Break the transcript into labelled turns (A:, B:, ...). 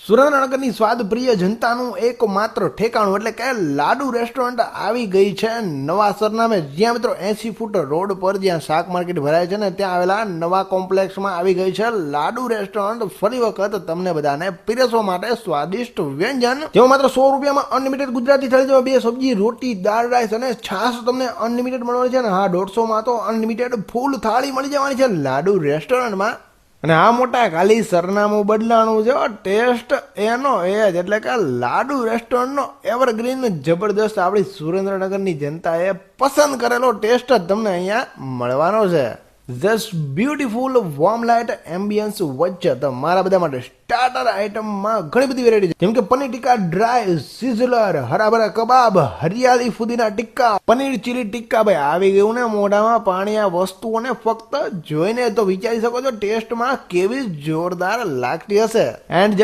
A: સુરેન્દ્રનગરની સ્વાદ પ્રિય જનતાનું એકમાત્ર ઠેકાણું એટલે કે લાડુ રેસ્ટોરન્ટ આવી ગઈ છે નવા સરનામે, જ્યાં મિત્રો 80 ફૂટ રોડ પર જ્યાં શાક માર્કેટ ભરાય છે ને ત્યાં આવેલા નવા કોમ્પ્લેક્સમાં આવી ગઈ છે લાડુ રેસ્ટોરન્ટ. ફરી વખત તમને બધાને પીરસવા માટે સ્વાદિષ્ટ વ્યંજન, જેમાં માત્ર 100 રૂપિયામાં અનલિમિટેડ ગુજરાતી થાળી જેવા 2 સબ્જી, રોટી, દાળ, રાઈસ અને છાશ તમને અનલિમિટેડ મળવાની છે. ને હા, 150 માં તો અનલિમિટેડ ફૂલ થાળી મળી જવાની છે લાડુ રેસ્ટોરન્ટમાં. અને આ મોટા ખાલી સરનામું બદલાણું છે, ટેસ્ટ એનો એ જ, એટલે કે લાડુ રેસ્ટોરન્ટનો એવરગ્રીન જબરદસ્ત આપણી સુરેન્દ્રનગરની જનતાએ પસંદ કરેલો ટેસ્ટ જ તમને અહીંયા મળવાનો છે. Just beautiful warm light ambience વચ્ચે તમારા બધા માટે સ્ટાર્ટર આઇટમમાં ઘણી બધી વેરાયટી છે, જેમ કે પનીર ટિક્કા ડ્રાય, સિઝલર, હરાભરા કબાબ, હરિયાળી ફુદીના ટિક્કા, પનીર ચીલી ટિક્કા. ભાઈ આવી ગયું ને મોઢામાં પાણી આ વસ્તુઓને ફક્ત જોઈને તો વિચારી શકો છો ટેસ્ટમાં કેવી જોરદાર લાગતી હશે. એન્ડ